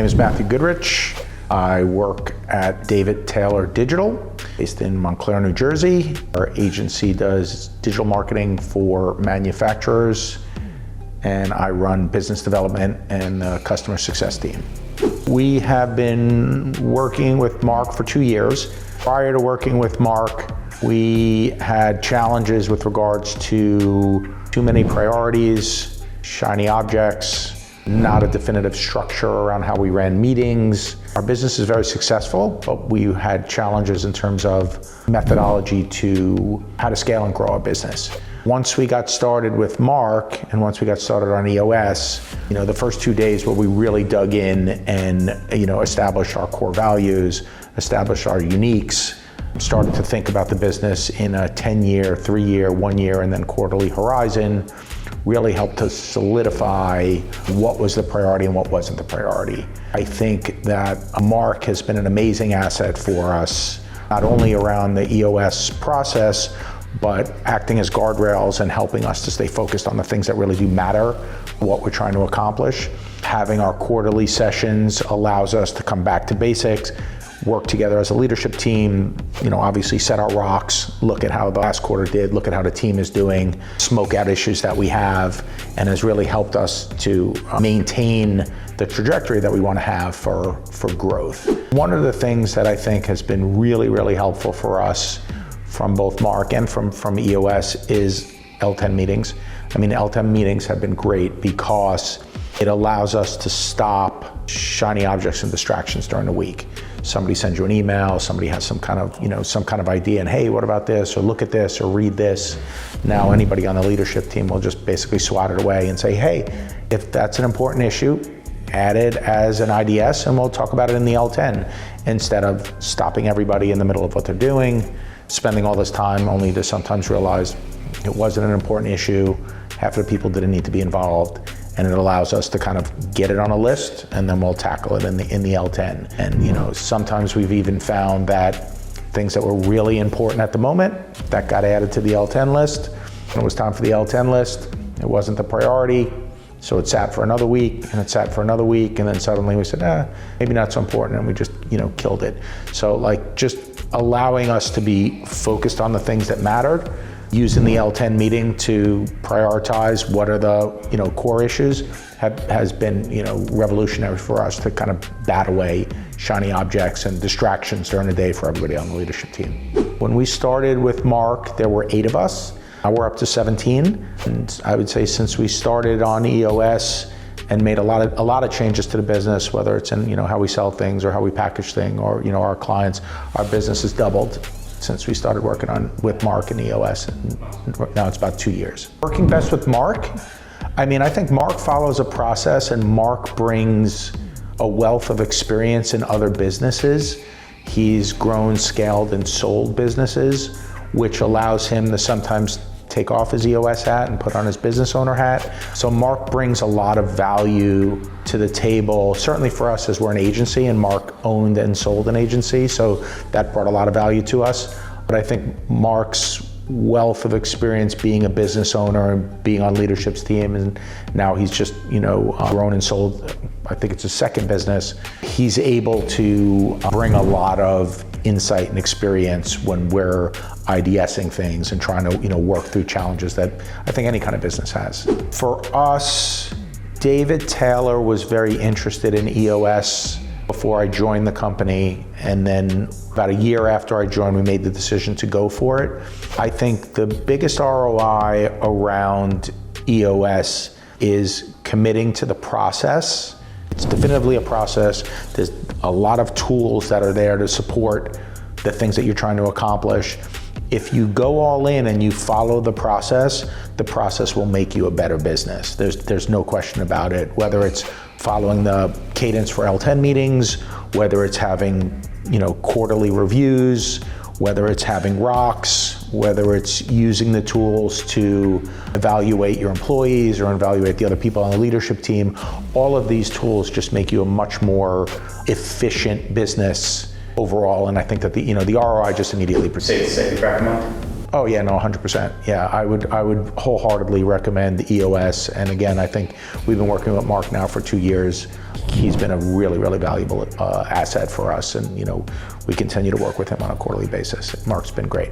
name is Matthew Goodrich. I work at David Taylor Digital, based in Montclair, New Jersey. Our agency does digital marketing for manufacturers, and I run business development and the customer success team. We have been working with Mark for 2 years. Prior to working with Mark, we had challenges with regards to too many priorities, shiny objects, not a definitive structure around how we ran meetings. Our business is very successful, but we had challenges in terms of methodology to how to scale and grow our business. Once we got started with Mark, and once we got started on EOS, the first 2 days where we really dug in and, established our core values, established our uniques, started to think about the business in a 10-year, 3-year, 1 year, and then quarterly horizon, really helped us solidify what was the priority and what wasn't the priority. I think that Mark has been an amazing asset for us, not only around the EOS process, but acting as guardrails and helping us to stay focused on the things that really do matter, what we're trying to accomplish. Having our quarterly sessions allows us to come back to basics, work together as a leadership team, obviously set our rocks, look at how the last quarter did, look at how the team is doing, smoke out issues that we have, and has really helped us to maintain the trajectory that we want to have for growth. One of the things that I think has been really, really helpful for us from both Mark and from EOS is L10 meetings. L10 meetings have been great because it allows us to stop shiny objects and distractions during the week. Somebody sends you an email, somebody has some kind of idea, and hey, what about this, or look at this, or read this. Now anybody on the leadership team will just basically swat it away and say, hey, if that's an important issue, add it as an IDS and we'll talk about it in the L10, instead of stopping everybody in the middle of what they're doing, spending all this time only to sometimes realize it wasn't an important issue, half of the people didn't need to be involved, and it allows us to kind of get it on a list and then we'll tackle it in the L10. And sometimes we've even found that things that were really important at the moment, that got added to the L10 list. When it was time for the L10 list, it wasn't the priority, so it sat for another week, and it sat for another week, and then suddenly we said, maybe not so important, and we just, killed it. So just allowing us to be focused on the things that mattered, using the L10 meeting to prioritize what are the core issues has been revolutionary for us to kind of bat away shiny objects and distractions during the day for everybody on the leadership team. When we started with Mark, there were 8 of us. Now we're up to 17, and I would say since we started on EOS and made a lot of changes to the business, whether it's in how we sell things or how we package things or our clients, our business has doubled since we started working with Mark and EOS, and now it's about 2 years. Working best with Mark? I think Mark follows a process, and Mark brings a wealth of experience in other businesses. He's grown, scaled, and sold businesses, which allows him to sometimes take off his EOS hat and put on his business owner hat. So Mark brings a lot of value to the table, certainly for us as we're an agency, and Mark owned and sold an agency, so that brought a lot of value to us. But I think Mark's wealth of experience being a business owner and being on leadership's team, and now he's just grown and sold, I think it's his second business, he's able to bring a lot of insight and experience when we're IDSing things and trying to work through challenges that I think any kind of business has. For us, David Taylor was very interested in EOS before I joined the company, and then about a year after I joined, we made the decision to go for it. I think the biggest ROI around EOS is committing to the process. It's definitively a process. There's a lot of tools that are there to support the things that you're trying to accomplish. If you go all in and you follow the process will make you a better business. There's no question about it. Whether it's following the cadence for L10 meetings, whether it's having quarterly reviews, whether it's having rocks, whether it's using the tools to evaluate your employees or evaluate the other people on the leadership team, all of these tools just make you a much more efficient business overall, and I think that the ROI just immediately perceives. Say the crack a month? Oh yeah, no, 100%. Yeah, I would wholeheartedly recommend EOS. And again, I think we've been working with Mark now for 2 years. He's been a really, really valuable asset for us, and we continue to work with him on a quarterly basis. Mark's been great.